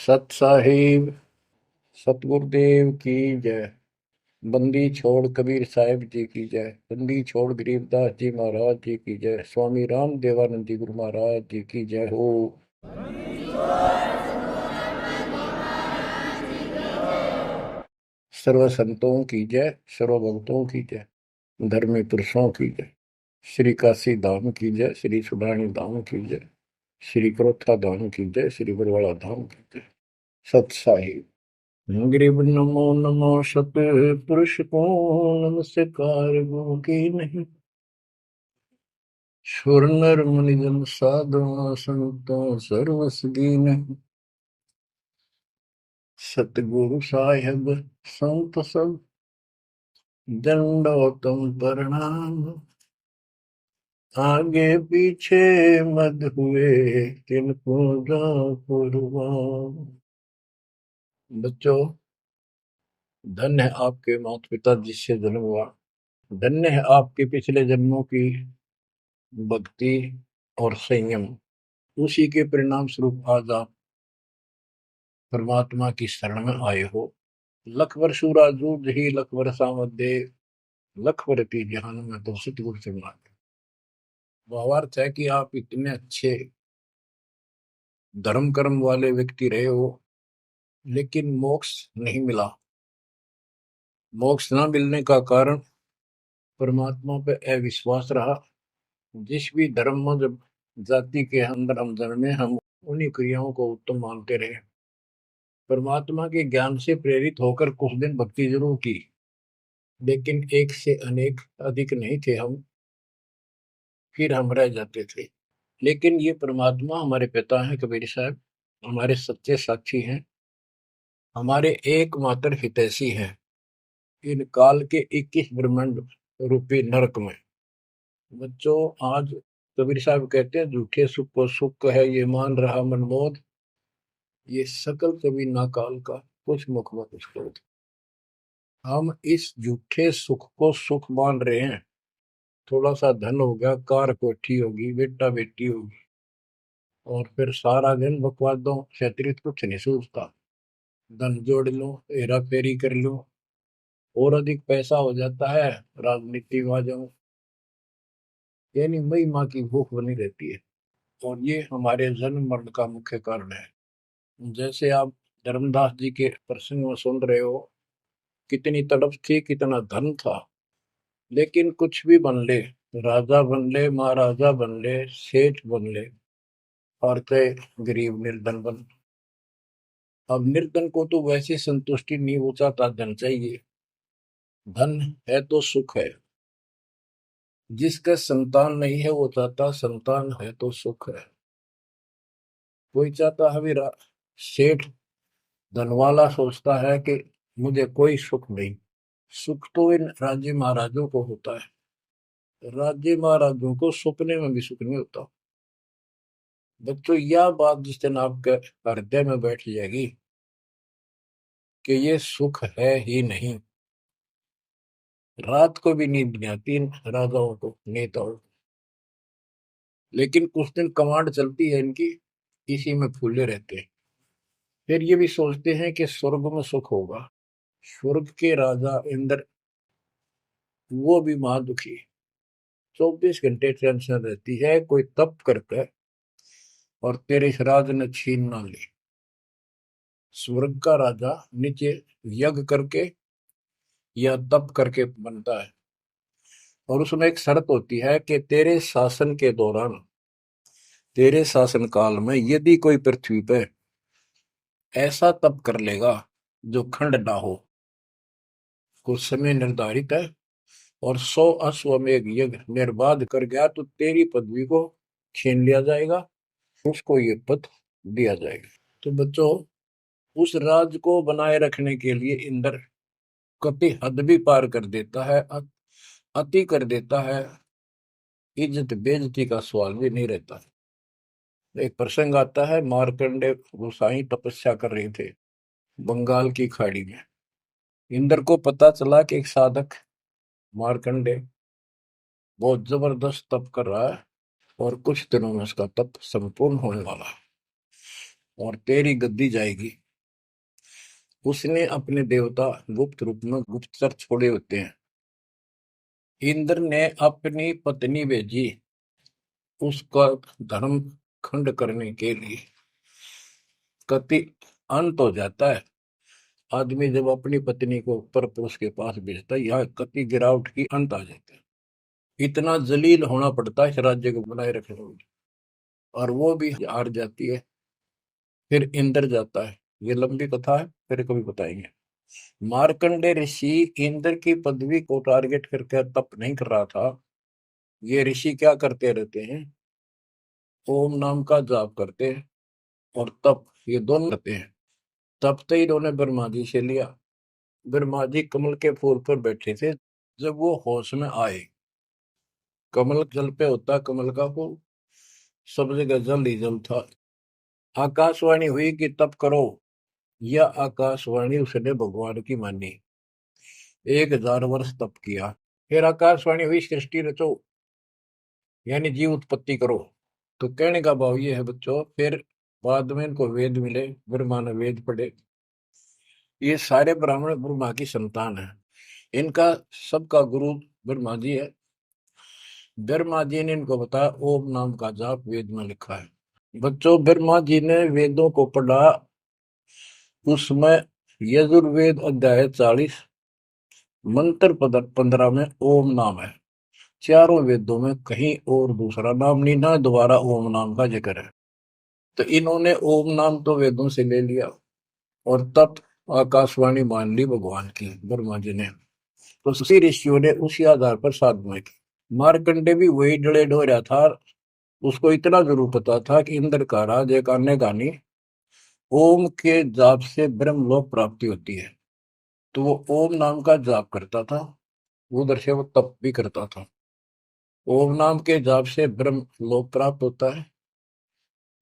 सत साहिब सतगुरुदेव की जय। बंदी छोड़ कबीर साहिब जी की जय। बंदी छोड़ गरीबदास जी महाराज जी की जय। स्वामी राम देवानंद जी गुरु महाराज जी की जय हो। सर्व संतों की जय, सर्व भक्तों की जय, धर्मी पुरुषों की जय। श्री काशी धाम की जय, श्री सुडानी धाम की जय, श्री क्रोथा धाम की जय, श्री बरवाड़ा धाम की जय। सत साहिब गरीब नमो नमो सत पुरुष को नमस्कार गो की नहीं। सुर नर मुनि जन साधु संतों सर्वस दीन। सतगुरु साहिब संत सब दंडोतम प्रणाम। आगे पीछे मत हुए तिनको कुर्बान। बच्चों, धन्य है आपके माता पिता जिससे जन्म हुआ। धन्य है आपके पिछले जन्मों की भक्ति और संयम। उसी के परिणाम स्वरूप आज आप परमात्मा की शरण में आए हो। लख वर्ष जूझ ही लख वर्षा मध्य लख वर्ती जहान में तो सतगुरु से मांगे। भावार्थ है कि आप इतने अच्छे धर्म कर्म वाले व्यक्ति रहे हो, लेकिन मोक्ष नहीं मिला। मोक्ष न मिलने का कारण परमात्मा पे अविश्वास रहा। जिस भी धर्म जब जाति के अंदर हम जन्मे, हम उन्हीं क्रियाओं को उत्तम मानते रहे। परमात्मा के ज्ञान से प्रेरित होकर कुछ दिन भक्ति जरूर की, लेकिन एक से अनेक अधिक नहीं थे हम, फिर हम रह जाते थे। लेकिन ये परमात्मा हमारे पिता हैं कबीर साहब, हमारे सच्चे साक्षी हैं, हमारे एकमात्र हितैषी हैं इन काल के 21 ब्रह्मांड रूपी नरक में। बच्चों, आज कबीर साहब कहते हैं झूठे सुख को सुख है ये मान रहा मनमोद, ये सकल कभी ना काल का कुछ मुख में कुछ क्रोध। हम इस झूठे सुख को सुख मान रहे हैं। थोड़ा सा धन हो गया, कार कोठी होगी, बेटा बेटी होगी, और फिर सारा दिन बकवादों से अतिरिक्त कुछ नहीं सूझता। धन जोड़ लो, हेरा फेरी कर लो, और अधिक पैसा हो जाता है, राजनीति में आ जाओ, यानी मई माँ की भूख बनी रहती है। और ये हमारे जन्म मरण का मुख्य कारण है। जैसे आप धर्मदास जी के प्रसंग में सुन रहे हो, कितनी तड़प थी, कितना धन था, लेकिन कुछ भी बन ले, राजा बन ले, महाराजा बन ले, सेठ बन ले, और कई गरीब निर्धन बन। अब निर्धन को तो वैसे संतुष्टि नहीं, वो चाहता धन चाहिए। धन है तो सुख है। जिसका संतान नहीं है वो चाहता संतान है तो सुख है। कोई चाहता है मेरा सेठ धनवाला सोचता है कि मुझे कोई सुख नहीं। सुख तो इन राज्य महाराजों को होता है। राज्य महाराजों को सपने में भी सुख नहीं होता। बच्चों, यह बात जिस दिन आपके हृदय में बैठ जाएगी कि ये सुख है ही नहीं, रात को भी नींद नहीं आती इन राजाओं को, नेताओं को। लेकिन कुछ दिन कमांड चलती है इनकी, इसी में फूले रहते हैं। फिर ये भी सोचते हैं कि स्वर्ग में सुख होगा। स्वर्ग के राजा इंद्र, वो भी महादुखी, 24 घंटे टेंशन रहती है, कोई तप करता है और तेरे इस राज ने छीन ना ले। स्वर्ग का राजा नीचे यज्ञ करके या तप करके बनता है, और उसमें एक शर्त होती है कि तेरे शासन के दौरान, तेरे शासन काल में यदि कोई पृथ्वी पे ऐसा तप कर लेगा जो खंड ना हो, कुछ समय निर्धारित है, और 100 अश्वमेध यज्ञ निर्बाध कर गया, तो तेरी पदवी को छीन लिया जाएगा, उसको ये पद दिया जाएगा। तो बच्चों, उस राज को बनाए रखने के लिए इंद्र कति हद भी पार कर देता है, अति कर देता है। इज्जत बेइज्जती का सवाल भी नहीं रहता। एक प्रसंग आता है, मार्कंडे गोसाई तपस्या कर रहे थे बंगाल की खाड़ी में। इंद्र को पता चला कि एक साधक मार्कंडे बहुत जबरदस्त तप कर रहा है और कुछ दिनों में उसका तप संपूर्ण होने वाला है। और तेरी गद्दी जाएगी। उसने अपने देवता गुप्त रूप में गुप्तचर छोड़े होते हैं। इंद्र ने अपनी पत्नी भेजी उसका धर्म खंड करने के लिए। कति अंत हो जाता है आदमी जब अपनी पत्नी को परपुरुष के पास भेजता है, यह कति गिरावट की अंत आ जाता है। इतना जलील होना पड़ता है इस राज्य को बनाए रखने में, और वो भी हार जाती है। फिर इंद्र जाता है। ये लंबी कथा है, फिर कभी बताएंगे। मार्कंडे ऋषि इंद्र की पदवी को टारगेट करके तप नहीं कर रहा था। ये ऋषि क्या करते रहते हैं, ओम नाम का जाप करते हैं और तप, ये दोनों करते हैं। तप तो इन्होंने ब्रह्मा जी से लिया। ब्रह्मा जी कमल के फूल पर बैठे थे। जब वो होश में आए, कमल जल पे होता कमल का फूल, सब जगह जल ही जल था। आकाशवाणी हुई कि तप करो। यह आकाशवाणी उसने भगवान की मानी। 1000 वर्ष तप किया। फिर आकाशवाणी हुई सृष्टि रचो, यानी जीव उत्पत्ति करो। तो कहने का भाव ये है बच्चों, फिर बाद में इनको वेद मिले, ब्रह्मा ने वेद पढ़े। ये सारे ब्राह्मण ब्रह्मा की संतान है। इनका सबका गुरु ब्रह्मा जी है। ब्रह्मा जी ने इनको बताया ओम नाम का जाप वेद में लिखा है। बच्चों, ब्रह्मा जी ने वेदों को पढ़ा। उसमें यजुर्वेद अध्याय 40 मंत्र 15 में ओम नाम है। चारों वेदों में कहीं और दूसरा नाम नहीं, ना दोबारा ओम नाम का जिक्र है। तो इन्होंने ओम नाम तो वेदों से ले लिया और तब आकाशवाणी मान ली भगवान की ब्रह्मा जी ने। तो उसी ऋषियों ने उसी आधार पर साधना की। मार्कंडे भी वही डले डोरा था। उसको इतना जरूर पता था कि इंद्र का राज एक अन्य गानी ओम के जाप से ब्रह्मलोक प्राप्ति होती है। तो वो ओम नाम का जाप करता था, उधर से वो तप भी करता था। ओम नाम के जाप से ब्रह्म लोक प्राप्त होता है।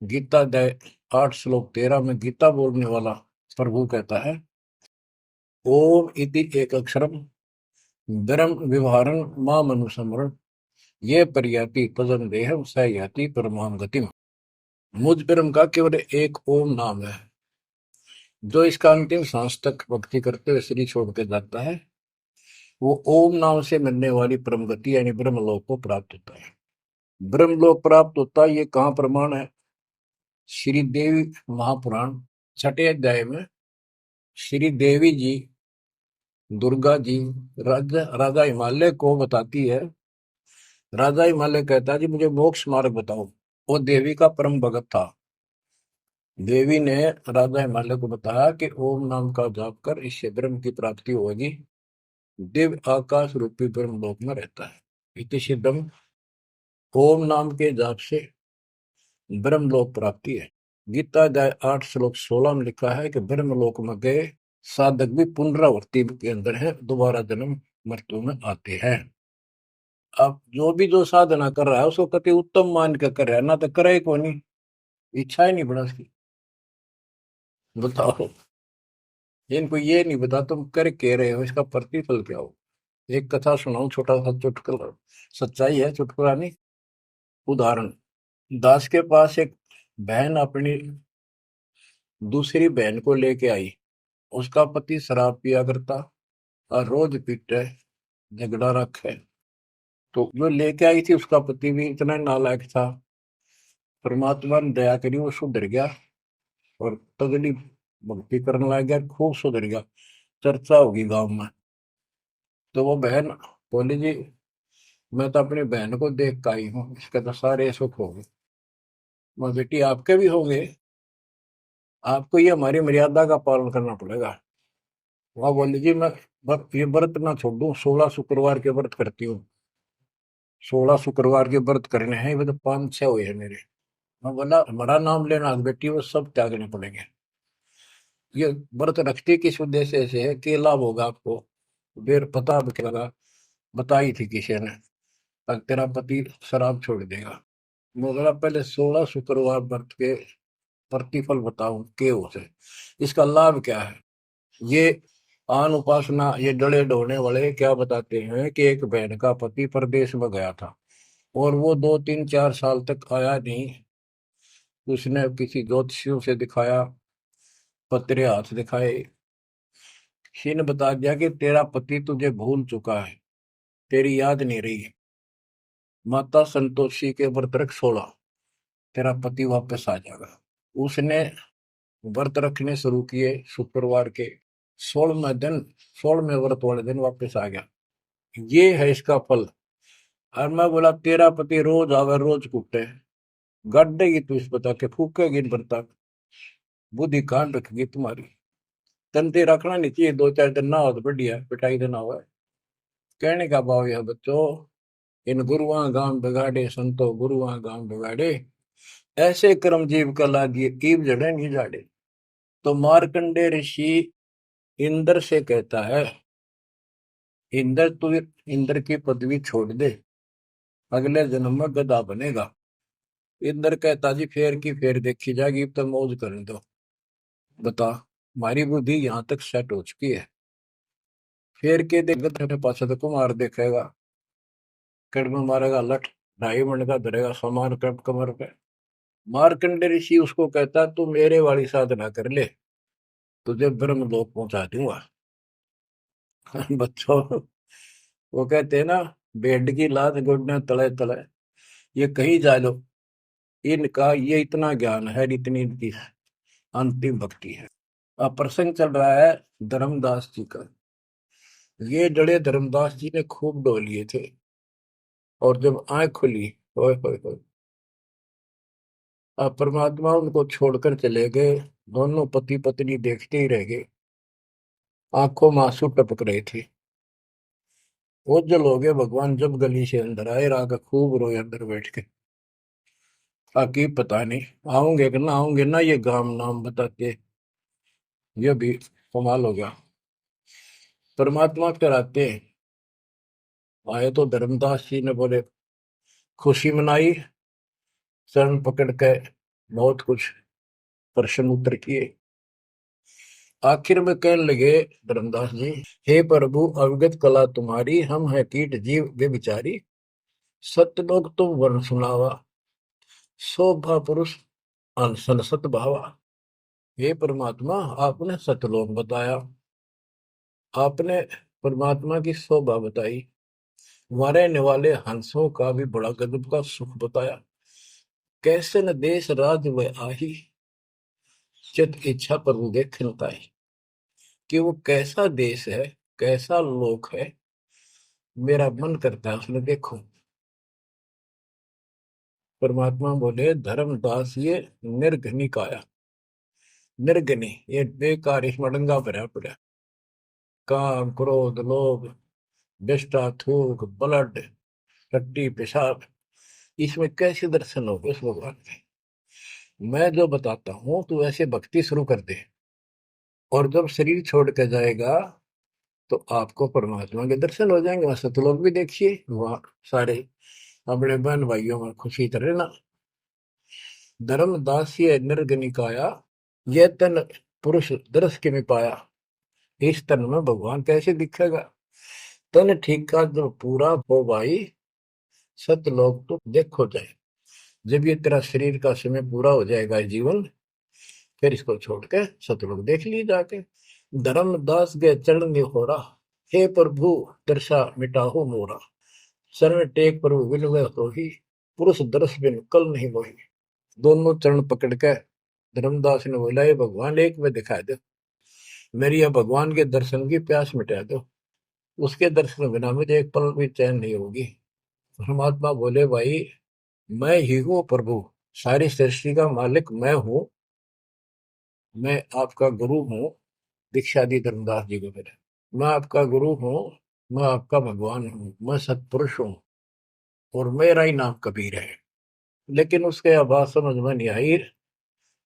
गीता अध्याय 8 श्लोक 13 में गीता बोलने वाला प्रभु कहता है ओम इति एक अक्षरम ब्रह्म व्यवहारं माम अनुसमरण ये पर्याति पदम देहम स याति परमाम गतिम। मुझ ब्रह्म का केवल एक ओम नाम है। जो इसका अंतिम सांस तक भक्ति करते हुए शरीर छोड़ के जाता है, वो ओम नाम से मिलने वाली परम गति यानी ब्रह्मलोक को प्राप्त होता है। ब्रह्मलोक प्राप्त होता है, ये कहाँ प्रमाण है? श्री देवी महापुराण 6ठे अध्याय में श्री देवी जी दुर्गा जी राजा हिमालय को बताती है। राजा हिमालय कहता है जी मुझे मोक्ष मार्ग बताओ। वो देवी का परम भगत था। देवी ने राजा हिमालय को बताया कि ओम नाम का जाप कर, इससे ब्रह्म की प्राप्ति होगी। दिव्य आकाश रूपी ब्रह्म लोक में रहता है। इति सिद्धम, ओम नाम के जाप से ब्रह्म लोक प्राप्ति है। गीता अध्याय 8 श्लोक 16 में लिखा है कि ब्रह्म लोक में गए साधक भी पुनरावृत्ति के अंदर है, दोबारा जन्म मृत्यु में आते हैं। अब जो साधना कर रहा है उसको कति उत्तम मान के कर रहा है, ना तो करे को नहीं, इच्छा ही नहीं बड़ा उसकी। बताओ, इनको ये नहीं बता तुम कर के रहे हो, इसका प्रतिफल क्या हो। एक कथा सुनाऊं, छोटा सा चुटकुला, सच्चाई है, चुटकुला नहीं। उदाहरण, दास के पास एक बहन अपनी दूसरी बहन को लेके आई। उसका पति शराब पिया करता और रोज पीटे, झगड़ा रखे। तो जो लेके आई थी उसका पति भी इतना नालायक था। परमात्मा ने दया करी, वो सुधर गया और तगड़ी भक्ति करने लग गया, खूब सुधर गया। चर्चा होगी गांव में। तो वो बहन बोली जी मैं तो अपनी बहन को देख के आई हूँ, इसके तो सारे सुख हो गए। मैं बेटी आपके भी होंगे, आपको ये हमारी मर्यादा का पालन करना पड़ेगा। वह बोली जी मैं ये व्रत ना छोड़ दूं, 16 शुक्रवार के व्रत करती हूँ। 16 शुक्रवार के व्रत करने हैं, वो तो 5-6 हुए हैं मेरे। मैं बोला हमारा नाम लेना बेटी, वो सब त्यागने पड़ेंगे। ये व्रत रखते किस उद्देश्य से है, कि लाभ होगा आपको। फिर पता लगा, बताई थी किसी ने, अब तेरा पति शराब छोड़ देगा। मैं बोला पहले 16 शुक्रवार व्रत के प्रतिफल बताऊं के उसे, इसका लाभ क्या है। ये आन उपासना, ये डले डोने वाले क्या बताते हैं कि एक बहन का पति परदेश में गया था और वो 2-3-4 साल तक आया नहीं। उसने किसी ज्योतिषियों से दिखाया, पतरे हाथ दिखाए, किसी ने बता दिया कि तेरा पति तुझे भूल चुका है, तेरी याद नहीं रही है, माता संतोषी के व्रत रख 16, तेरा पति वापस आ जाएगा। उसने व्रत रखने शुरू किए, शुक्रवार के 16वें दिन, 16वें व्रत वाले दिन वापस आ गया। ये है इसका फल। और मैं बोला तेरा पति रोज आवे रोज कुटे, गाड़ेगी तू इस बता के, फूकेगी इन बर्ता, बुद्धि कान रखेगी तुम्हारी। तंते रखना नहीं चाहिए, 2-4 दिन ना हो तो बढ़िया, पिटाई देना हुआ है। कहने का भाव यह बच्चों, इन गुरुआ गांव बिगाड़े संतो गुरुआ गांव बिगाड़े, ऐसे कर्म जीव का लागिए कीव जड़े नहीं जाड़े। तो मार्कंडे ऋषि इंद्र से कहता है, इंद्र तू इंद्र की पदवी छोड़ दे, अगले जन्म में गधा बनेगा। इंद्र कहता जी फेर की फेर देखी जाएगी, अब तो मौज करने दो। बता, हमारी बुद्धि यहाँ तक सेट हो चुकी है। फेर के देख गधे पाछे तो कुमार देखेगा, कड़म मारेगा लठ, 2.5 मिनट का धरेगा सामान कमर पे। मार्कंडे ऋषि उसको कहता तू मेरे वाली साधना कर ले, तुझे ब्रह्म लोक पहुंचा दूंगा। बच्चों, वो कहते हैं ना, बेड की लात गुडने तले तले, ये कहीं जा लो, इनका ये इतना ज्ञान है, इतनी इनकी अंतिम भक्ति है। अब प्रसंग चल रहा है धर्मदास जी का। ये जड़े धर्मदास जी ने खूब डो लिए थे, और जब आंख खुली, ओए होए होए, अब परमात्मा उनको छोड़कर चले गए। दोनों पति पत्नी देखते ही रह गए, आंखों में आंसू टपक रहे थे। ओझल हो गए भगवान जब गली से अंदर आए, राग खूब रोए अंदर बैठ के। ताकि पता नहीं आऊंगे कि ना आऊंगे ना, ये गांव नाम बताते, ये भी कमाल हो गया। परमात्मा कराते आए तो धर्मदास जी ने बोले खुशी मनाई, शरण पकड़ के बहुत कुछ प्रश्न उत्तर किए। आखिर में कहने लगे धर्मदास जी, हे प्रभु अवगत कला तुम्हारी, हम है कीट जीव वे बिचारी, सत्य लोग तुम वर्ण सुनावा, शोभा पुरुष अनसन सत भावा। हे परमात्मा आपने सतलोक बताया, आपने परमात्मा की शोभा बताई, रहने वाले हंसों का भी बड़ा गजब का सुख बताया। कैसे न देश राज वह आही, चित इच्छा प्रभु देखन ताई। कि वो कैसा देश है, कैसा लोक है, मेरा मन करता है उसमें देखो। परमात्मा बोले धर्मदास ये निर्घनी काया, निर्घनी ये बेकार, इसमें डंगा भरा पड़ा, काम क्रोध लोभ विष्टा थूक ब्लड टट्टी पेशाब, इसमें कैसे दर्शन होगे उस भगवान के। मैं जो बताता हूं तू ऐसे भक्ति शुरू कर दे, और जब शरीर छोड़ के जाएगा तो आपको परमात्मा के दर्शन हो जाएंगे। वहां सतलोक भी देखिए, वहां सारे अपने बहन भाइयों में खुशी करे ना। धर्मदास ये निर्गनिकाया, ये तन पुरुष दर्श के में पाया, इस तन में भगवान कैसे दिखेगा। तन ठीक का जो पूरा हो भाई, सतलोक तो देखो जाए। जब ये तेरा शरीर का समय पूरा हो जाएगा जीवन, फिर इसको छोड़ के सतलोक देख ली जाके। धर्मदास के चरण हो रहा, हे प्रभु दर्शा मिटाहो मोरा, शरण टेक प्रभु विनय हो ही, पुरुष दर्श बिन कल नहीं मोही। दोनों चरण पकड़ के धर्मदास ने बोला, ये भगवान एक में दिखा दो, मेरी यह भगवान के दर्शन की प्यास मिटा दो, उसके दर्शन बिना मुझे एक पल भी चैन नहीं होगी। परमात्मा बोले भाई मैं ही हूँ प्रभु, सारी सृष्टि का मालिक मैं हूँ, मैं आपका गुरु हूँ। दीक्षा दी धर्मदास जी को मेरे, मैं आपका गुरु हूँ, मैं आपका भगवान हूँ, मैं सतपुरुष हूँ, और मेरा ही नाम कबीर है। लेकिन उसके आवाज समझ में नहीं आई,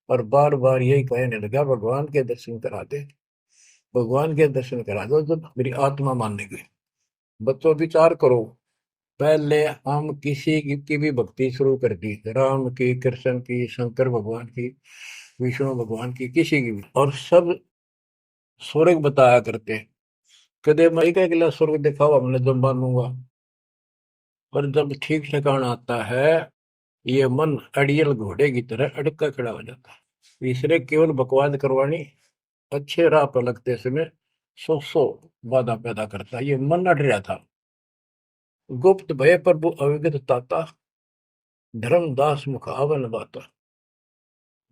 और बार बार यही कहने लगा भगवान के दर्शन करा दे, भगवान के दर्शन करा दो, जब मेरी आत्मा मानने गई। बच्चों विचार करो, पहले हम किसी की भी भक्ति शुरू कर दी, राम की, कृष्ण की, शंकर भगवान की, विष्णु भगवान की, किसी की भी, और सब स्वर्ग बताया करते। कदे मई का अगला स्वर्ग दिखाओ, हमने जब मानूंगा। पर जब ठीक ठिकाना आता है, ये मन अड़ियल घोड़े की तरह अड़का खड़ा हो जाता। तीसरे केवल बकवाद करवानी, अच्छे राह पर लगते समय सौ बाधा पैदा करता। ये मन अड़ रहा था। गुप्त भय प्रभु अविगत ताता, धर्मदास मुख आवन बाता।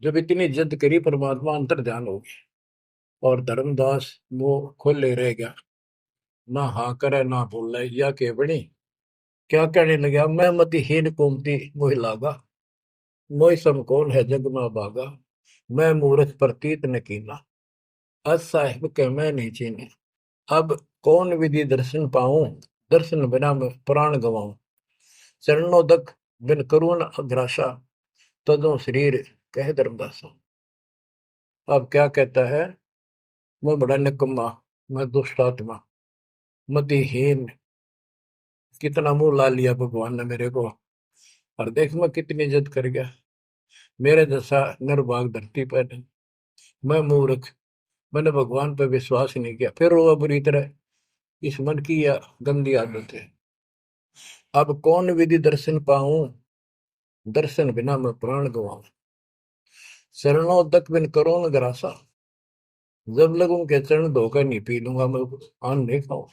जब इतनी जिद करी परमात्मा अंतर ध्यान हो गया और धर्मदास वो खोले रह गया, ना हाँ करे ना बोले या के बनी। क्या कहने लगा, मैं मतिहीन कुमती मोहि लागा, मोहि सम कौन है जग में बागा, मैं मूर्ख प्रतीत न कीना, अस साहिब के मैं नहीं चीने। अब कौन विधि दर्शन पाऊं, दर्शन बिना मैं प्राण गवाऊं। चरणोदक बिन करुण अग्रासा, तदो शरीर कह धर्मदासा। अब क्या कहता है, मैं बड़ा निकम्मा, मैं दुष्ट आत्मा, मतिहीन, कितना मुंह ला लिया भगवान ने मेरे को, और देख मैं कितनी जिद कर गया। मेरे जैसा निर्भाग धरती पर नहीं। मैं मूर्ख, मैंने भगवान पर विश्वास ही नहीं किया। फिर वो बुरी तरह, इस मन की या गंदी आदत है। अब कौन विधि दर्शन पाऊं, दर्शन बिना मैं प्राण गवाऊं। चरणों तक बिन करो न ग्रासा, जब लगूं के चरण धोकर नहीं पी लूंगा मैं, आन नहीं खाऊं।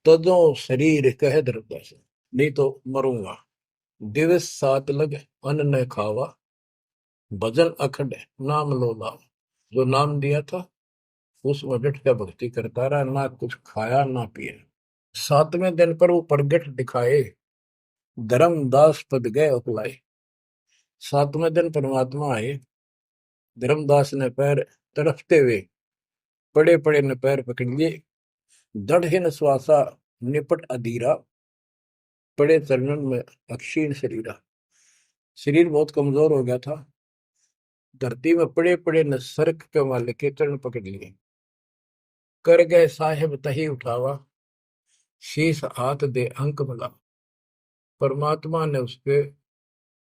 तजो शरीर कह धरता, नहीं तो मरूंगा। दिवस सात लग अन्न न खावा, भजन अखंड नाम लो लावा। जो नाम दिया था उसमें डट के भक्ति करता रहा, ना कुछ खाया ना पिया। सातवें दिन पर वो प्रगट दिखाए, धर्मदास पद गए उकलाए। सातवें दिन परमात्मा आए, धर्मदास ने पैर तड़फते हुए पड़े पड़े ने पैर पकड़ लिए। दृढ़ श्वासा निपट अधीरा, पड़े चरणन में अक्षीण शरीरा। शरीर बहुत कमजोर हो गया था। धरती में पड़े पड़े न सरक के वाले के चरण पकड़ लिए। कर गए साहेब तही उठावा, शीश हाथ दे अंक मिला। परमात्मा ने उसके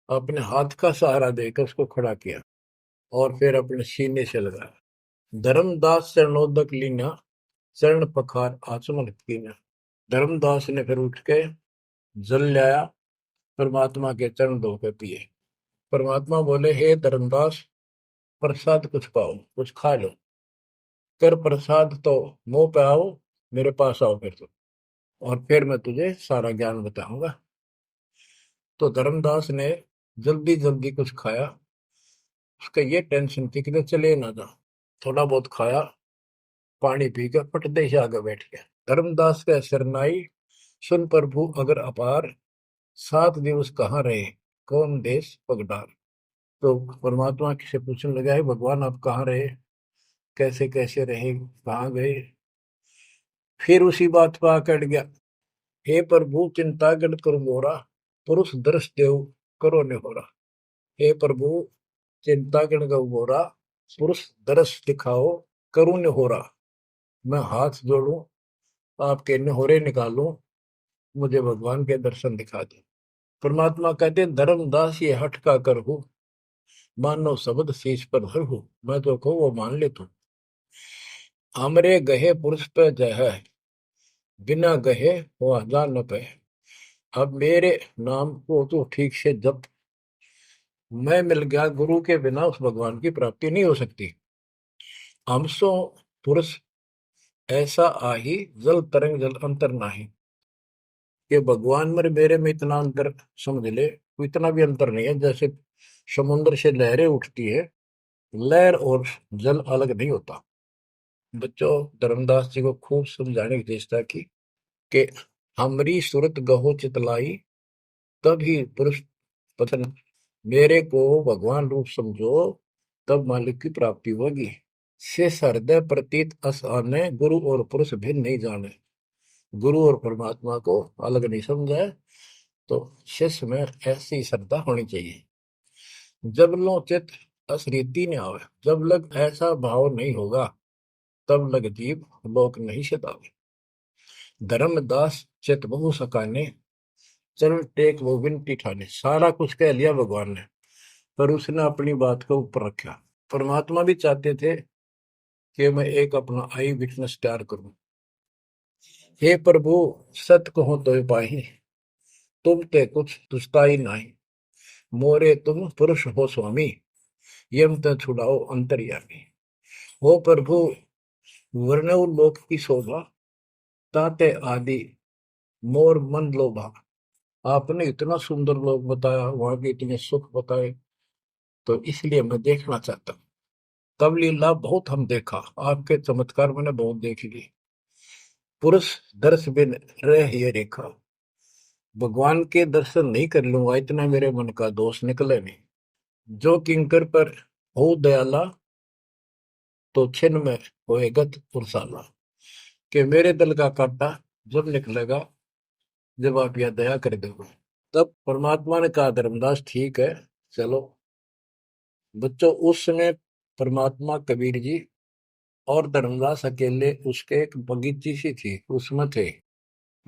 अपने हाथ का सहारा देकर उसको खड़ा किया और फिर अपने सीने से लगाया। धर्मदास चरणोदक लीना, चरण पखार आचमन कीना। धर्मदास ने फिर उठ के जल लाया, परमात्मा के चरण धो के पिए। परमात्मा बोले, हे धर्मदास, प्रसाद कुछ पाओ, कुछ खा लो। कर प्रसाद तो मुंह पे आओ, मेरे पास आओ फिर तो, और फिर मैं तुझे सारा ज्ञान बताऊंगा। तो धर्मदास ने जल्दी जल्दी कुछ खाया। उसका ये टेंशन थी कि चले ना जा। थोड़ा बहुत खाया, पानी पी कर पटदे से आगे बैठ गया। धर्मदास का शरनाई सुन प्रभु अगर अपार, 7 दिवस कहाँ रहे, कौन देश पगडार। तो परमात्मा से पूछने लगा, है भगवान आप कहाँ रहे, कैसे कैसे रहे, कहाँ गए। फिर उसी बात पर आकर गया, हे प्रभु चिंता गण करो मोरा, पुरुष दर्श देव करो निहोरा। हे प्रभु चिंता गण गौ मोरा, पुरुष दर्श दिखाओ करूं निहोरा। मैं हाथ जोड़ूं, आपके निहोरे निकालूं, मुझे भगवान के दर्शन दिखा दे। परमात्मा कहते, धर्मदास ये हट का कर हो, मानो शब्द शीश पर धर हो। मैं तो कहूँ वो मान ले तू। हमरे गहे पुरुष पे जय है, बिना गहे वो हजार न पे। अब मेरे नाम को तो ठीक से जप, मैं मिल गया गुरु के बिना उस भगवान की प्राप्ति नहीं हो सकती। हमसो पुरुष ऐसा आही, जल तरंग जल अंतर नाही। कि भगवान में मेरे में इतना अंतर समझ ले, तो इतना भी अंतर नहीं है। जैसे समुद्र से लहरें उठती है, लहर और जल अलग नहीं होता। बच्चों, धर्मदास जी को खूब समझाने की चेष्टा की कि हमरी सूरत गहो चितलाई, तभी पुरुष पतन। मेरे को भगवान रूप समझो, तब मालिक की प्राप्ति होगी। से हृदय प्रतीत अस आने, गुरु और पुरुष भिन्न नहीं जाने। गुरु और परमात्मा को अलग नहीं समझा है। तो शिष्य में ऐसी श्रद्धा होनी चाहिए। जब लो चित असरीति ने आवे, जब लग ऐसा भाव नहीं होगा, तब लग जीव लोक नहीं सतावे। धर्मदास चित बहु सकाने, चरण टेक वो विनती ठाने। सारा कुछ कह लिया भगवान ने, पर उसने अपनी बात को ऊपर रखा। परमात्मा भी चाहते थे कि मैं एक अपना आई विटनेस तैयार करूं। हे प्रभु सत कहो तो पाही, तुम ते कुछ तुष्टाई नहीं। मोरे तुम पुरुष हो स्वामी, यम त छुड़ाओ अंतर्यामी। हो प्रभु, वर्णव लोक की शोभा, ताते आदि मोर मन लोभा। आपने इतना सुंदर लोक बताया, वहां के इतने सुख बताए, तो इसलिए मैं देखना चाहता हूँ। तब लीला बहुत हम देखा, आपके चमत्कार मैंने बहुत देख लिए। पुरुष दर्श बिन रह ये रेखा, भगवान के दर्शन नहीं कर लूंगा इतना मेरे मन का दोष निकले नहीं। जो किंकर पर हो दयाला, तो छिन में होएगा पुरसाला। कि मेरे दिल का कांटा जब निकलेगा, जब आप यह दया कर दोगे। तब परमात्मा ने कहा, धर्मदास ठीक है, चलो। बच्चों, उस समय परमात्मा कबीर जी और धर्मदास अकेले उसके एक बगीची सी थी, उसमें थे,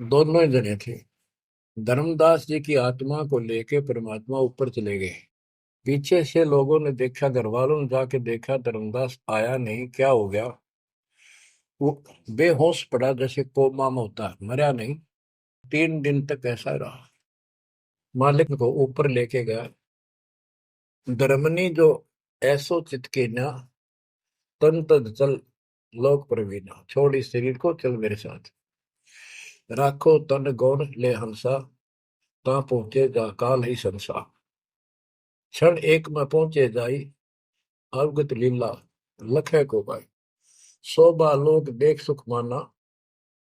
दोनों ही जने थे। धर्मदास जी की आत्मा को लेके परमात्मा ऊपर चले गए। पीछे से लोगों ने देखा, घर वालों ने जाके देखा, धर्मदास आया नहीं, क्या हो गया। वो बेहोश पड़ा, जैसे कोमा में होता है, मरा नहीं। 3 दिन तक ऐसा रहा। मालिक को ऊपर लेके गया। धर्मनी जो ऐसो चित के ना, तन तद चल लोक प्रवीणा। छोड़ इस शरीर को, चल मेरे साथ। राखो तन गौर ले हंसा, ता पहुंचे जा काल ही संसा। क्षण एक में पहुंचे जाई, अवगत लीला लखे को पाई। शोभा लोक देख सुख माना,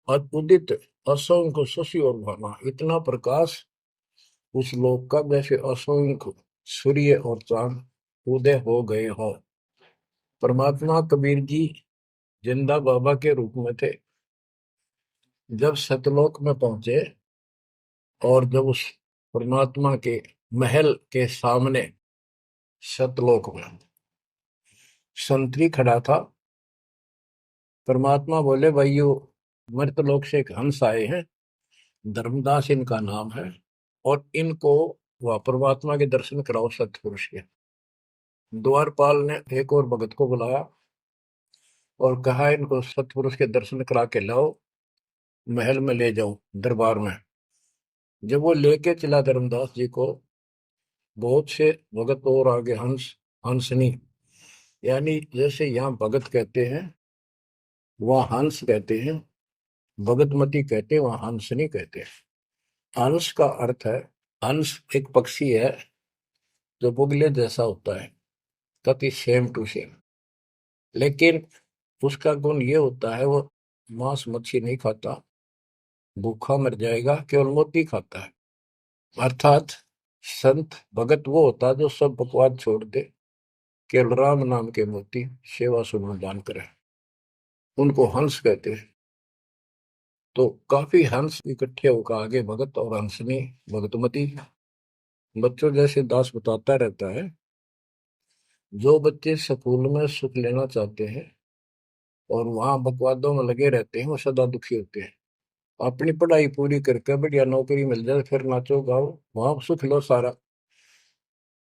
और उदित असंख्य शशि और भाना। इतना प्रकाश उस लोक का, जैसे असंख्य सूर्य और चांद उदय हो गए हो। परमात्मा कबीर जी जिंदा बाबा के रूप में थे। जब सतलोक में पहुंचे, और जब उस परमात्मा के महल के सामने सतलोक में संतरी खड़ा था, परमात्मा बोले, भाइयों, मृतलोक से एक हंस आए हैं, धर्मदास इनका नाम है, और इनको वह परमात्मा के दर्शन कराओ सतपुरुष के। द्वारपाल ने एक और भगत को बुलाया और कहा, इनको सतपुरुष के दर्शन करा के लाओ, महल में ले जाओ, दरबार में। जब वो लेके चला धर्मदास जी को, बहुत से भगत और आगे हंस, हंसनी, यानी जैसे यहाँ भगत कहते हैं वहाँ हंस कहते हैं, भगतमती कहते हैं, वहाँ हंसनी कहते हैं। हंस का अर्थ है, हंस एक पक्षी है जो बुगले जैसा होता है, कति सेम टू सेम। लेकिन उसका गुण ये होता है, वो मांस मच्छी नहीं खाता, भूखा मर जाएगा, केवल मोती खाता है। अर्थात संत भगत वो होता है जो सब बकवाद छोड़ दे, केवल राम नाम के मोती सेवा सुमन दान करे, उनको हंस कहते हैं। तो काफी हंस इकट्ठे होकर आगे भगत और हंसनी भगतमती। बच्चों, जैसे दास बताता रहता है, जो बच्चे स्कूल में सुख लेना चाहते हैं और वहां बकवादों में लगे रहते हैं, वो सदा दुखी होते हैं। अपनी पढ़ाई पूरी करके बढ़िया नौकरी मिल जाए, फिर नाचो गाओ, वहां सुख लो सारा।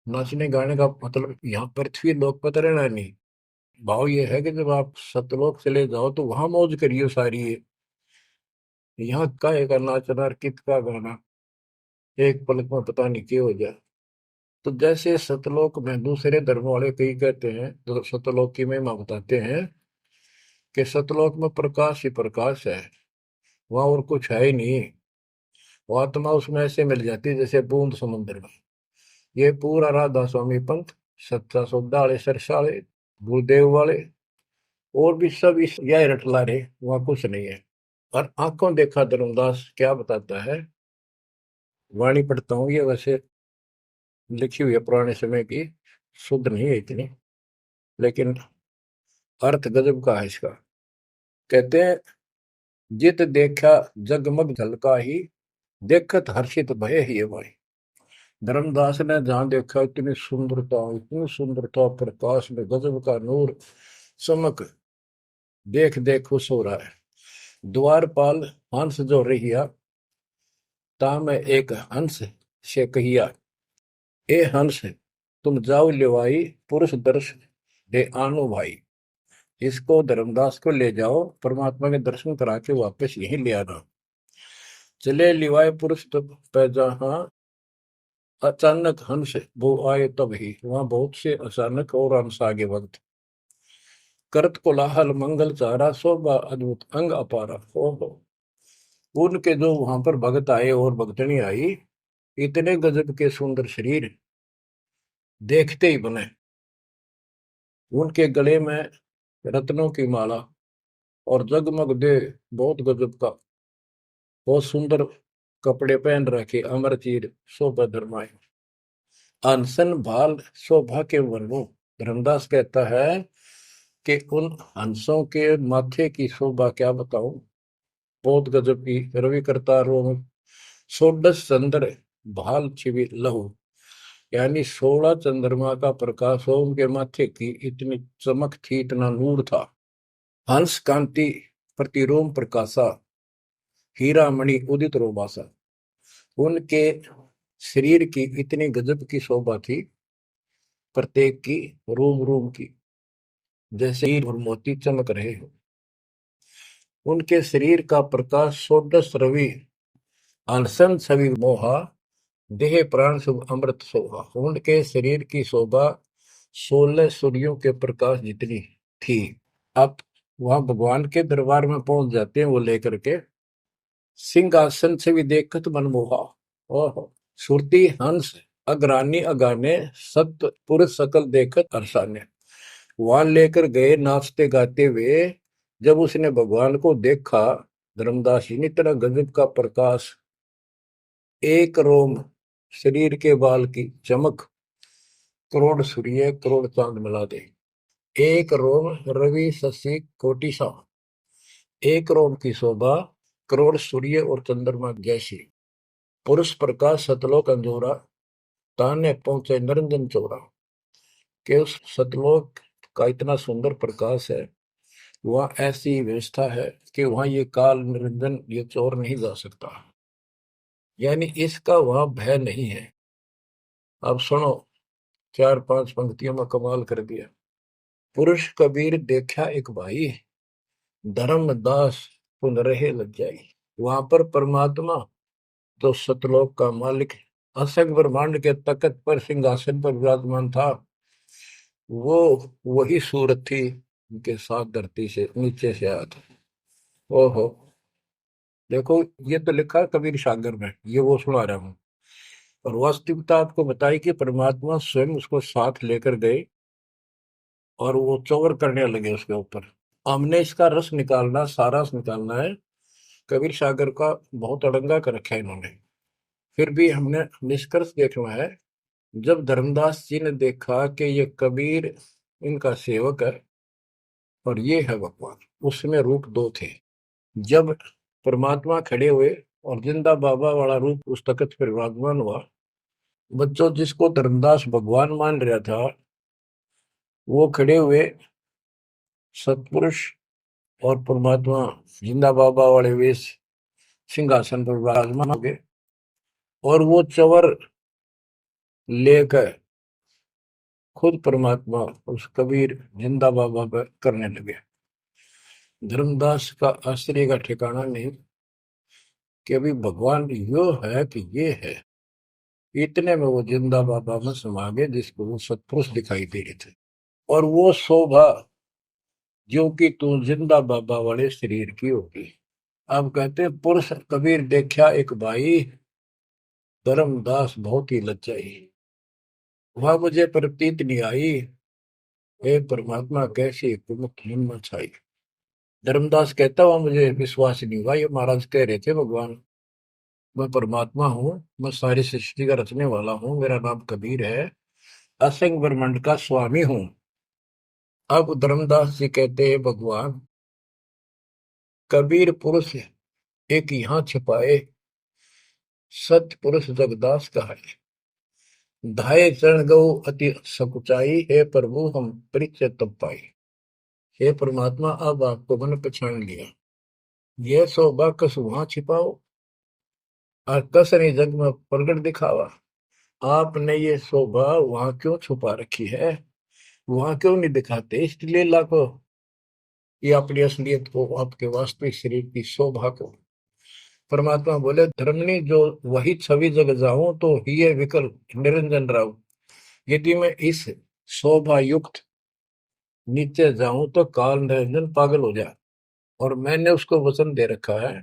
नाचने गाने का मतलब यहाँ पृथ्वी लोक पर रहना नहीं। भाव ये है कि जब आप सतलोक चले जाओ तो वहां मौज करियो सारी। यहाँ काहे का नाचना और कित का गाना, एक पलक में पता नहीं क्या हो जाए। तो जैसे सतलोक में दूसरे धर्म वाले कई कहते हैं, जो सतलोक की महिमा बताते हैं, कि सतलोक में प्रकाश ही प्रकाश है, वहां और कुछ है ही नहीं। वो आत्मा उसमें ऐसे मिल जाती है जैसे बूंद समुद्र में। ये पूरा राधा स्वामी पंथ, सत्ता सौदा वाले, सरसा वाले, गुरुदेव वाले, और भी सब इस यह रटला रहे, वहां कुछ नहीं है। और आंखों देखा धर्मदास क्या बताता है, वाणी पढ़ता हूँ, ये वैसे लिखी हुई है पुराने समय की, शुद्ध नहीं है इतनी, लेकिन अर्थ गजब का है इसका। कहते हैं, जित देखा जगमग झलका ही, देखत हर्षित भय ही भाई। धर्मदास ने जहां देखा, इतनी सुंदरता, प्रकाश में गजब का नूर, चमक, देख देख खुश हो रहा है। द्वारपाल हंस जो रहिया, ता में एक हंस से कहिया, ए हंस, तुम जाओ लिवाई, पुरुष दर्श दे आनो भाई। इसको धर्मदास को ले जाओ, परमात्मा के दर्शन करा के वापस यहीं ले आना। चले लिवाए पुरुष तब पैजा, अचानक हंस वो आए तब ही, वहां बहुत से अचानक और हंस आगे वक्त। करत कोलाहल मंगल चारा, शोभा अद्भुत अंग अपारा। ओहो, उनके जो वहां पर भगत आए और भगतनी आई, इतने गजब के सुंदर शरीर देखते ही बने। उनके गले में रत्नों की माला और जगमग दे, बहुत गजब का, बहुत सुंदर कपड़े पहन रखे, अमर चीर शोभा धर्माए। अनसन भाल शोभा के वर्णो। धर्मदास कहता है कि उन हंसों के माथे की शोभा क्या बताऊं, बहुत गजब की। रवि करतारों में षोडश चंद्र भाल छिवि लहु, यानी 16 चंद्रमा का प्रकाश हो उनके माथे की, इतनी चमक थी, इतना नूर था। हंस कांति प्रतिरोम प्रकाशा, हीरा मणि उदित रोबासा। उनके शरीर की इतनी गजब की शोभा थी, प्रत्येक की, रोम रोम की, जैसे हीर और मोती चमक रहे हो। उनके शरीर का प्रकाश षोडश रवि, अनशन छवि मोहा, देह प्राण शुभ अमृत शोभा। उनके शरीर की शोभा 16 सूर्यों के प्रकाश जितनी थी। अब वहां भगवान के दरबार में पहुंच जाते हैं वो लेकर के, सिंहासन से भी देखत मनमोहा। ओहो, सुरती हंस अग्रानी अगाने, सत्य पुरुष सकल देखत अरसाने। वहां लेकर गए नाचते गाते हुए। जब उसने भगवान को देखा, धर्मदास जी ने, इतना गजब का प्रकाश, एक रोम शरीर के बाल की चमक, करोड़ सूर्य करोड़ चांद मिला दे। एक रोम रवि शशि कोटि सा, एक रोम की शोभा करोड़ सूर्य और चंद्रमा जैसी। पुरुष प्रकाश सतलोक अंजोरा, ताने पहुंचे निरंजन चोरा। के उस सतलोक का इतना सुंदर प्रकाश है, वहां ऐसी व्यवस्था है कि वहां ये काल निरंजन, ये चोर नहीं जा सकता, यानी इसका वहां भय नहीं है। अब सुनो, 4-5 पंक्तियों में कमाल कर दिया। पुरुष कबीर देखा एक भाई, धर्मदास पुन रहे लज्जाई। वहां पर परमात्मा, तो सतलोक का मालिक, असंग ब्रह्मांड के तख्त पर सिंहासन पर विराजमान था, वो वही सूरत थी उनके साथ धरती से नीचे से आया था। ओहो, देखो, ये तो लिखा है कबीर सागर में, ये वो सुना रहा हूँ। और वास्तविकता आपको बताई कि परमात्मा स्वयं उसको साथ लेकर गए और वो चौवर करने लगे उसके ऊपर। हमने इसका रस निकालना, सारा रस निकालना है। कबीर सागर का बहुत अड़ंगा कर रखा है इन्होंने, फिर भी हमने निष्कर्ष देखना है। जब धर्मदास जी ने देखा कि ये कबीर इनका सेवक है और ये है भगवान, उसमें रूप दो थे। जब परमात्मा खड़े हुए और जिंदा बाबा वाला रूप उस तख्त पर विराजमान हुआ, बच्चों जिसको धर्मदास भगवान मान रहा था, वो खड़े हुए सतपुरुष, और परमात्मा जिंदा बाबा वाले वेश सिंहासन पर विराजमान हो गए, और वो चवर लेकर खुद परमात्मा उस कबीर जिंदा बाबा पर करने लगे। धर्मदास का आश्चर्य का ठिकाना नहीं कि अभी भगवान यो है कि ये है। इतने में वो जिंदा बाबा में समा गए, जिसको वो सतपुरुष दिखाई दे रहे थे। और वो शोभा जो कि तू जिंदा बाबा वाले शरीर की होगी। अब कहते हैं, पुरुष कबीर देखा एक भाई, धर्मदास बहुत ही लज्जाई। वह मुझे प्रतीत नहीं आई, हे परमात्मा कैसी कुमुख हिम्मत छाई। धर्मदास कहता हुआ मुझे विश्वास नहीं हुआ, ये महाराज कह रहे थे भगवान, मैं परमात्मा हूँ, मैं सारी सृष्टि का रचने वाला हूँ, मेरा नाम कबीर है, असंग ब्रह्मांड का स्वामी हूँ। अब धर्मदास जी कहते हैं, भगवान कबीर पुरुष एक यहाँ छिपाए, सत्य पुरुष जगदास का है। धाये चरण गौ अति सकुचाई, हे प्रभु हम परिचय तब पाई। हे परमात्मा, अब आपको मैंने पहचान लिया। यह शोभा कस वहां छिपाओ और कस नहीं जग में प्रगट दिखावा। आपने ये शोभा वहां क्यों छुपा रखी है, वहां क्यों नहीं दिखाते? इसलिए लाखों, ये अपनी असलियत को, आपके वास्तविक शरीर की शोभा को परमात्मा बोले धर्मनी जो वही छवि जग जाऊं तो ही विकल निरंजन राव। यदि मैं इस शोभा युक्त नीचे जाऊं तो काल निरंजन पागल हो जाए। और मैंने उसको वचन दे रखा है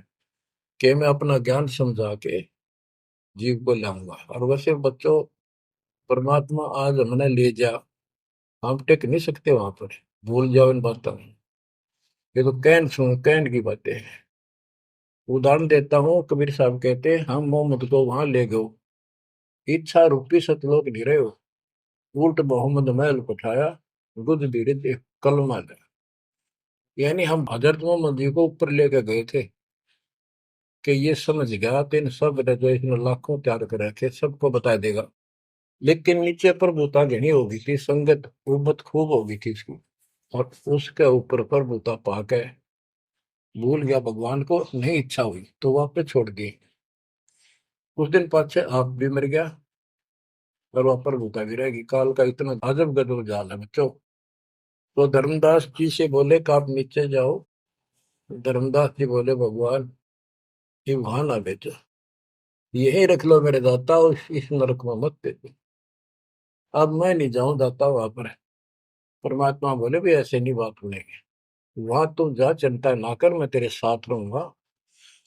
कि मैं अपना ज्ञान समझा के जीव को लाऊंगा। और वैसे बच्चों, परमात्मा आज हमने ले जा, हम टेक नहीं सकते वहां पर। भूल जाओ इन बातों में। ये तो कहन सुन कहन की बातें हैं। उदाहरण देता हूँ, कबीर साहब कहते हैं हम मोहम्मद को वहां ले गए, इच्छा रूपी सतलोक नहीं रहे हो, उल्ट मोहम्मद महल पठाया, गुद धीरे देख कलमा दे। यानी हम हजरत मोहम्मद जी को ऊपर लेके गए थे कि ये समझ गया तो इन सब ने जो इसने लाखों त्याग कर रखे सबको बता देगा। लेकिन नीचे प्रभुता घनी होगी थी, संगत उम्मत खूब होगी थी इसकी। और उसके ऊपर प्रभुता पाके भूल गया भगवान को, नहीं इच्छा हुई तो वापस छोड़ दी। कुछ दिन पाछे आप भी मर गया और वहां प्रभुता भी रहेगी। काल का इतना अजब गजब जाल है बच्चों। तो धर्मदास जी से बोले कि आप नीचे जाओ। धर्मदास जी बोले भगवान ये वहां ना भेजो, यही रख लो मेरे दाता, और इस नरक में मत भेजो। अब मैं नहीं जाऊं दाता वहां पर। परमात्मा बोले भी ऐसे नहीं बात सुनेगी, वहां तुम जा, चिंता ना कर, मैं तेरे साथ रहूंगा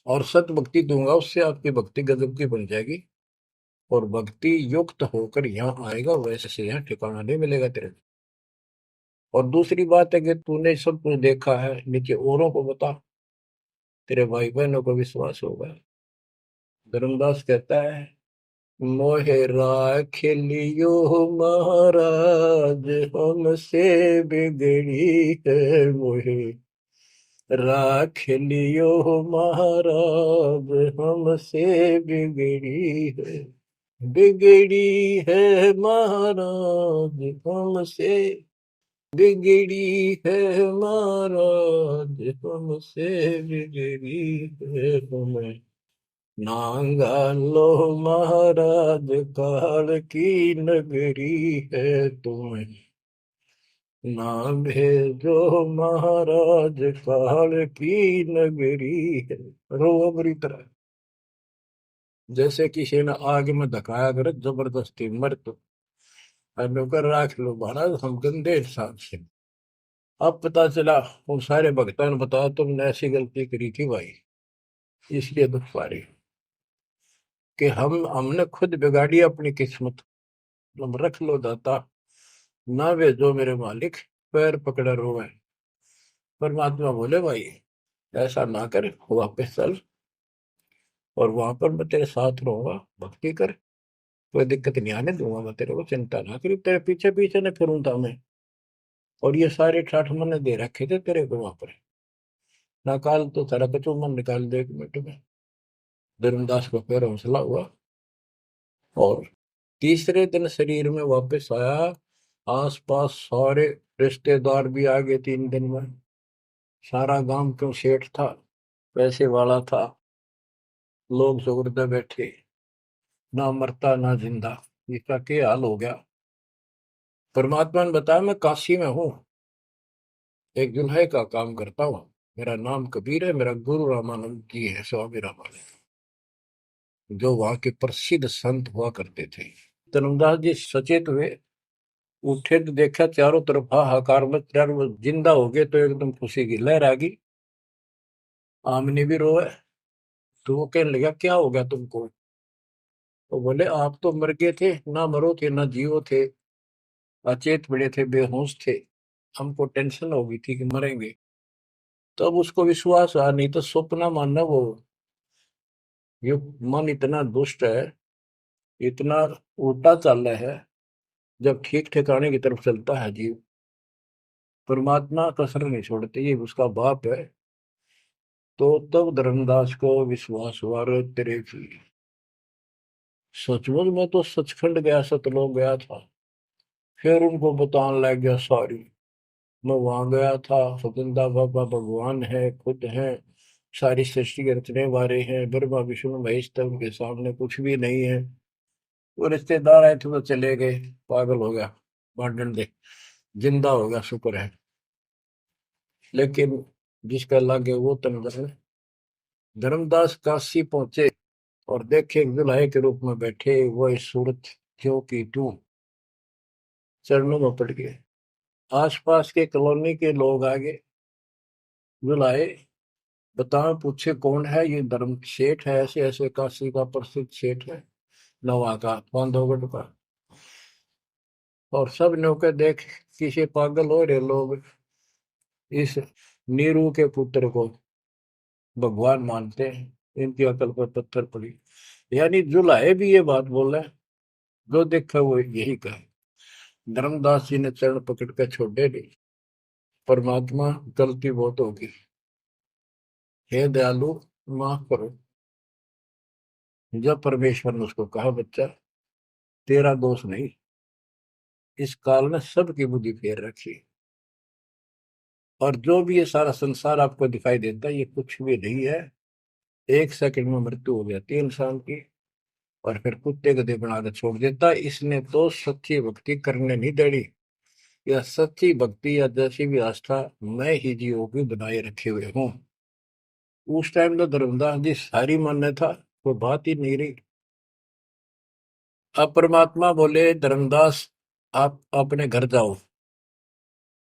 और सत भक्ति दूंगा, उससे आपकी भक्ति गजब की बन जाएगी। और भक्ति युक्त होकर यहाँ आएगा, वैसे से यहाँ ठिकाना नहीं मिलेगा तेरे। और दूसरी बात है कि तूने सब कुछ देखा है, नीचे औरों को बता, तेरे भाई बहनों को विश्वास होगा। धर्मदास कहता है मोहे राख लियो महाराज, हमसे बिगड़ी है मोहे राख लियो महाराज, हमसे बिगड़ी है। बिगड़ी है महाराज हमसे, बिगड़ी है महाराज हमसे, बिगड़ी है हमें। नांगा लो महाराज काल की नगरी है तुम्हें, ना भेजो महाराज काल की नगरी है। रो बुरी तरह, जैसे किसी ने आग में धकाया कर जबरदस्ती मर तो नौकर राख लो महाराज, हम गंदे इंसान से। अब पता चला उन सारे भक्तों ने बताया तुमने ऐसी गलती करी थी भाई, इसलिए दुख पा रही कि हमने खुद बिगाड़ी अपनी किस्मत। तुम रख लो दाता, ना वे जो मेरे मालिक, पैर पकड़े रोवे। परमात्मा बोले भाई ऐसा ना कर, वापस चल और वहां पर मैं तेरे साथ रहूंगा, भक्ति कर, कोई दिक्कत नहीं आने दूंगा मैं तेरे को, चिंता ना करी, तेरे पीछे पीछे न फिरूंगा मैं। और ये सारे ठाठ मैंने दे रखे थे तेरे को वहां पर, ना काल तो तेरा कचू मन निकाल दे 1 मिनट में। धर्मदास को फिर हौसला हुआ और तीसरे दिन शरीर में वापस आया। आसपास सारे रिश्तेदार भी आ गए 3 दिन में। सारा गांव क्यों सेठ था, पैसे वाला था, लोग सुगरदे बैठे, ना मरता ना जिंदा, इसका क्या हाल हो गया। परमात्मा ने बताया मैं काशी में हूँ, एक जुल्हे का काम करता हूँ, मेरा नाम कबीर है, मेरा गुरु रामानंद जी है, स्वामी रामानंद, जो वहां के प्रसिद्ध संत हुआ करते थे। धर्मदास जी सचेत हुए, उठे तो देखा चारों तरफ हाहाकार में, चारों जिंदा हो गए तो एकदम खुशी की लहर आ गई। आमनी भी रोए, तो वो कहने लगा क्या हो गया तुमको। तो बोले आप तो मर गए थे, ना मरो थे ना जियो थे, अचेत पड़े थे, बेहोश थे, हमको टेंशन हो गई थी कि मरेंगे। तब उसको विश्वास आ, नहीं तो सपना मानना वो। ये मन इतना दुष्ट है, इतना उल्टा चल रहा है, जब ठीक ठिकाने की तरफ चलता है जीव, परमात्मा कसर नहीं छोड़ते, ये उसका बाप है। तो तब धर्मदास को विश्वास हुआ रे तेरे की, सचमुच में तो सचखंड गया, सतलोक गया था। फिर उनको बताने लग गया सारी, मैं वहां गया था, सतंदा बाबा भगवान है, खुद है, सारी सृष्टि के रचने वाले हैं, ब्रह्मा विष्णु महेश, तब उनके सामने कुछ भी नहीं है। वो रिश्तेदार आए थे तो चले गए, पागल हो गया, भांडन दे, जिंदा हो गया, शुक्र है। लेकिन जिसका लागे वो तंग है। धर्मदास काशी पहुंचे और देखे दुल्हे के रूप में बैठे वह सूरत ज्यों की त्यों चरणों में पड़ गए। आसपास के कॉलोनी के लोग आगे बुलाए, बताओ पूछे कौन है ये? धर्म सेठ है, ऐसे ऐसे काशी का प्रसिद्ध सेठ है, नवा का बांधवगढ़ का। और सब नौके देख किसी पागल हो रहे लोग इस नीरू के पुत्र को भगवान मानते हैं, इनकी अकल पर पत्थर पड़ी। यानी जुलाहे भी ये बात बोले, जो देखा वो यही कहे। धर्मदास जी ने चरण पकड़ कर छोड़े नहीं, परमात्मा गलती बहुत होगी, हे दयालु माफ करो। जब परमेश्वर ने उसको कहा, बच्चा तेरा दोष नहीं, इस काल ने सबकी बुद्धि फेर रखी, और जो भी ये सारा संसार आपको दिखाई देता है ये कुछ भी नहीं है। एक सेकंड में मृत्यु हो जाती है इंसान की, और फिर कुत्ते गधे बनाकर छोड़ देता है। इसने तो सच्ची भक्ति करने नहीं देनी, या सच्ची भक्ति या जैसी भी आस्था मैं ही जीवों की बनाए रखे हुए हूँ। उस टाइम तो धर्मदास जी सारी मान्य था, वो बात ही नहीं रही। अब परमात्मा बोले, धर्मदास आप अपने घर जाओ,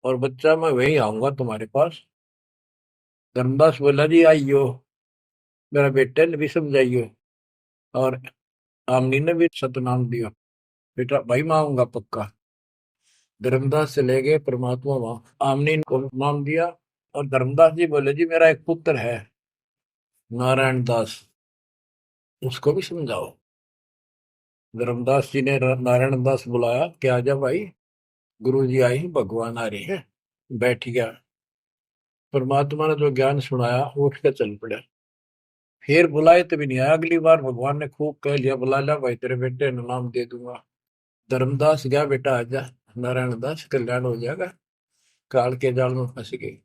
और बच्चा मैं वही आऊंगा तुम्हारे पास। धर्मदास बोला, जी आइयो, मेरा बेटे ने भी समझाइयो, और आमनी ने भी सतनाम दिया, बेटा भाई मैं आऊंगा पक्का। धर्मदास चले गए, परमात्मा वहां आमनी को नाम दिया। और धर्मदास जी बोले, जी मेरा एक पुत्र है नारायण दास, उसको भी समझाओ। धर्मदास जी ने नारायण दास बुलाया कि आजा भाई, गुरु जी आए हैं, भगवान आ रहे हैं। बैठ गया। परमात्मा ने जो ज्ञान सुनाया उठ के चल पड़ा। फिर बुलाए तभी नहीं आया। अगली बार भगवान ने खूब कह लिया, बुला लिया भाई, तेरे बेटे ने नाम दे दूंगा। धर्मदास गया, बेटा आजा, नारायण दास कल्याण हो जाएगा। काल के जाल में फंस गई।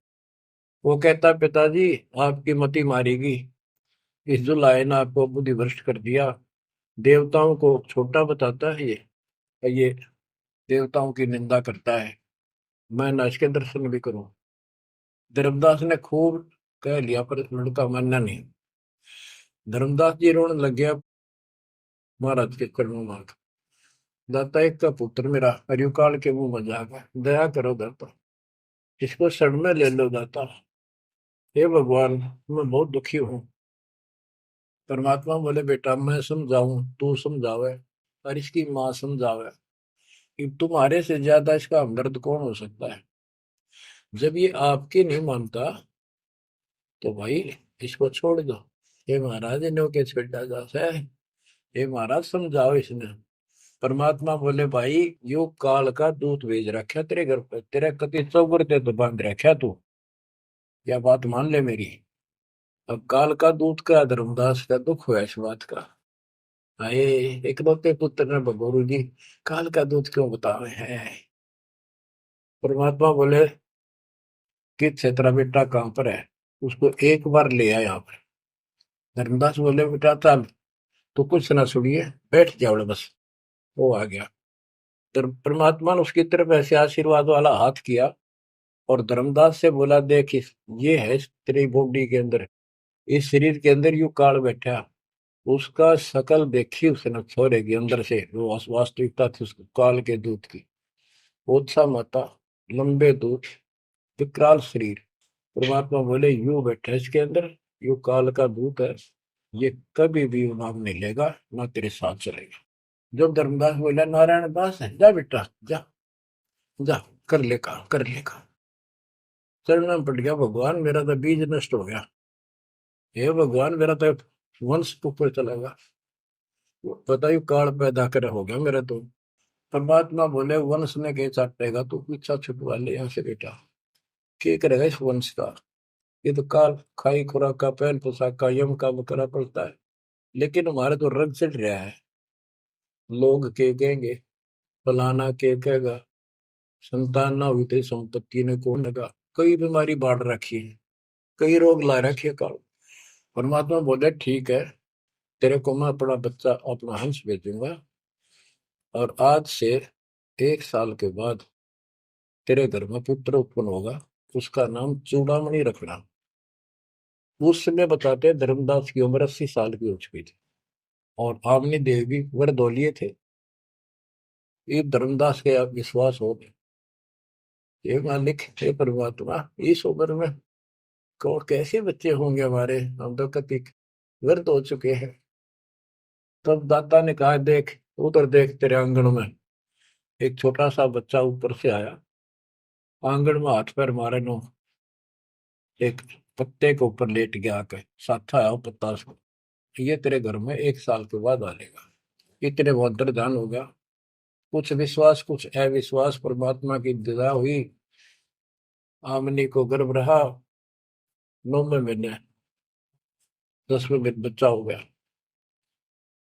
वो कहता, पिताजी आपकी मति मारेगी, इस जो लाए ने आपको बुद्धि भ्रष्ट कर दिया। देवताओं को छोटा बताता है ये देवताओं की निंदा करता है, मैं न इसके दर्शन भी करूं। धर्मदास ने खूब कह लिया, पर लड़का मानना नहीं। धर्मदास जी रोने लग गया महाराज के चरणों में। दाता एक का पुत्र मेरा हरियो काल के मुंह में जागा, दया करो दाता, इसको शरण में ले लो दाता। हे भगवान मैं बहुत दुखी हूँ। परमात्मा बोले, बेटा मैं समझाऊं तू समझावे, और इसकी माँ समझावे, कि तुम्हारे से ज्यादा इसका हमदर्द कौन हो सकता है। जब ये आपकी नहीं मानता तो भाई इसको छोड़ दो। हे महाराज इन्हों के छेड़ा जा है, हे महाराज समझाओ इसने। परमात्मा बोले, भाई यो काल का दूत भेज रखा तेरे घर पे, तेरे कति चौगरते तो बांध रखा तू, या बात मान ले मेरी। अब काल का दूत का धर्मदास का दुख हुआ इस बात का। आए इकलौते पुत्र ने गुरु जी काल का दूत क्यों बता रहे हैं? परमात्मा बोले कि तेरा बेटा कहाँ पर है, उसको एक बार ले आया यहाँ पर। धर्मदास बोले, बेटा चल तू कुछ ना सुनिए, बैठ जाओ बस। वो आ गया। परमात्मा ने उसकी तरफ ऐसे आशीर्वाद वाला हाथ किया, और धर्मदास से बोला, देख ये है तेरी बॉडी के अंदर, इस शरीर के अंदर यू काल बैठा। उसका शकल देखी उसने छोरे के अंदर से, वो वास्तविकता थी उसको काल के दूत की। ओछा माता, लंबे दूत, विकराल शरीर। परमात्मा बोले, यू बैठा इसके अंदर, यू काल का दूत है, ये कभी भी नाम नहीं लेगा, ना तेरे साथ चलेगा। जब धर्मदास बोला, नारायण दास है, जा बेटा जा, जा कर ले काम, कर ले काम। चरण में पड़ गया, भगवान मेरा तो बीज नष्ट हो गया, हे भगवान मेरा तो वंश ऊपर चलेगा, बताइए काल पैदा कर हो गया मेरा तो। परमात्मा बोले, वंश ने के चाटेगा, तू पीछा छुटवा ले यहाँ से बेटा, क्या करेगा इस वंश का? ये तो काल खाई खुराक का, पहन पोशाक का, यम का बकरा पड़ता है। लेकिन हमारे तो रंग चढ़ रहा है, लोग के कहेंगे, फलाना के कहेगा, संतान ना हुई तो संपत्ति ने कौन लगा, कई बीमारी बांट रखी है, कई रोग ला रखे काल। परमात्मा बोले, ठीक है, तेरे को मैं अपना बच्चा, अपना हंस भेजूंगा, और आज से 1 साल के बाद तेरे घर में पुत्र उत्पन्न होगा, उसका नाम चूड़ामणि रखना। उस समय बताते हैं धर्मदास की उम्र 80 साल की हो चुकी थी और आमनी देव भी वरदौलिये थे। ये धर्मदास के आप विश्वास हो गए, ये मालिक हे परमात्मा, इस उम्र में कौन कैसे बच्चे होंगे हमारे, हम तो कति वृद्ध हो चुके हैं। तब दाता ने कहा, देख उधर देख, तेरे आंगन में एक छोटा सा बच्चा ऊपर से आया, आंगन में हाथ पैर मारे नो, एक पत्ते के ऊपर लेट गया आके, साथा आया पत्ता से, ये तेरे घर में 1 साल के बाद आएगा। इतने वो अंतर्धान हो गया, कुछ विश्वास कुछ अविश्वास, परमात्मा की दया हुई, आमनी को गर्भ रहा, 9वें महीने 10वें दिन बच्चा हो गया,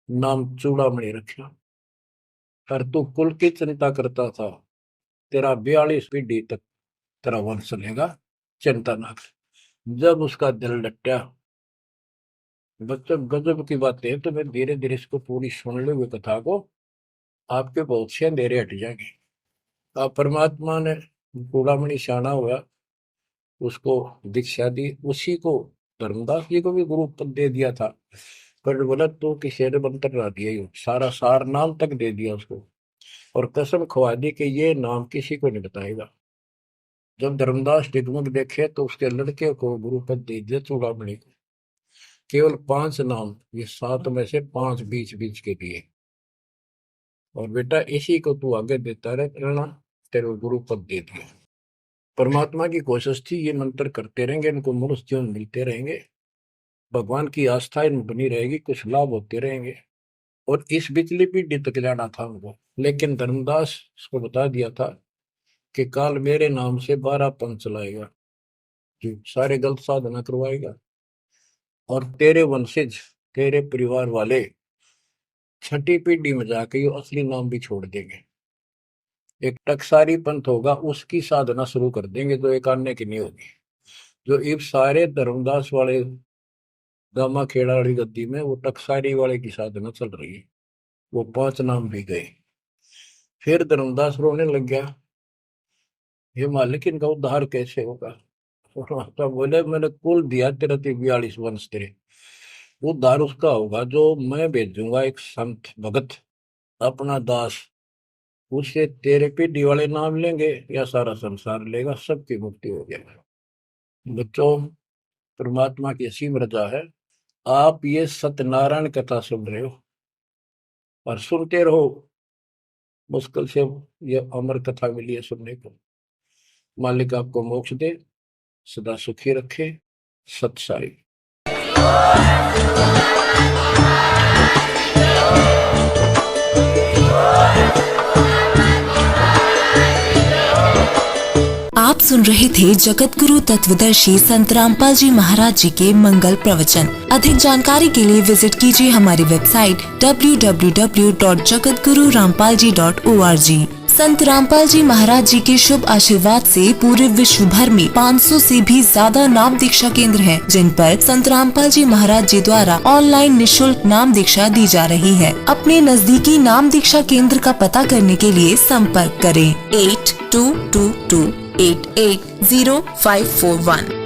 नाम चूड़ामणि रखा। पर तू कुल की चिंता करता था, तेरा 42 पीढ़ी तक तेरा वंश चलेगा, चिंता ना कर। जब उसका दिल डटा, बच्चों गजब की बातें हैं, तो मैं धीरे धीरे इसको पूरी सुन लो, कथा को आपके बहुत से अंधेरे हट जाएंगे। अब परमात्मा ने चूड़ामणि शाना हुआ, उसको दीक्षा दी, उसी को धर्मदास जी को भी गुरु पद दे दिया था। पर बोला तो किसी ने मंत्र ना दिया, सारा सार नाम तक दे दिया उसको, और कसम खवा दी कि ये नाम किसी को नहीं बताएगा। जब धर्मदास डिगमग देखे तो उसके लड़के को गुरु पद दे दिया चूड़ामणि को, केवल 5 नाम, ये 7 में से 5 बीच बीच के दिए, और बेटा इसी को तू आगे देता रहना, तेरे गुरु पद दे दिया। परमात्मा की कोशिश थी, ये मंत्र करते रहेंगे, इनको मनुष्य जीवन मिलते रहेंगे, भगवान की आस्था इनमें बनी रहेगी, कुछ लाभ होते रहेंगे, और इस बिचली पीढ़ी तक जाना था उनको। लेकिन धर्मदास को बता दिया था कि काल मेरे नाम से 12 पंथ चलाएगा, जो सारे गलत साधना करवाएगा, और तेरे वंशज तेरे परिवार वाले 6ठी पीढ़ी में जाके ये असली नाम भी छोड़ देंगे। एक टकसारी पंथ होगा, उसकी साधना शुरू कर देंगे, तो एक आने की नहीं होगी। जो इब सारे धर्मदास वाले गामा खेड़ा वाली गद्दी में वो टकसारी वाले की साधना चल रही है, वो 5 नाम भी गए। फिर धर्मदास रोने लग गया, ये मालिक इनका उद्धार कैसे होगा। तो बोले, मैंने कुल दिया तेरा 42 वंश, तेरे उद्धार उसका होगा जो मैं भेजूंगा, एक संत भगत अपना दास, उससे तेरे पीढ़ी वाले नाम लेंगे या सारा संसार लेगा, सबकी मुक्ति हो जाएगी। बच्चों, परमात्मा की असीम रजा है, आप ये सत्यनारायण कथा सुन रहे हो और सुनते रहो, मुश्किल से ये अमर कथा मिली है सुनने को। मालिक आपको मोक्ष दे, सदा सुखी रखे। सत साई। आप सुन रहे थे जगत गुरु तत्वदर्शी संत रामपाल जी महाराज जी के मंगल प्रवचन। अधिक जानकारी के लिए विजिट कीजिए हमारी वेबसाइट www.jagatgururampalji.org। संत रामपाल जी महाराज जी के शुभ आशीर्वाद से पूरे विश्व भर में 500 से भी ज्यादा नाम दीक्षा केंद्र हैं, जिन पर संत रामपाल जी महाराज जी द्वारा ऑनलाइन निशुल्क नाम दीक्षा दी जा रही है। अपने नजदीकी नाम दीक्षा केंद्र का पता करने के लिए संपर्क करें 8222880541।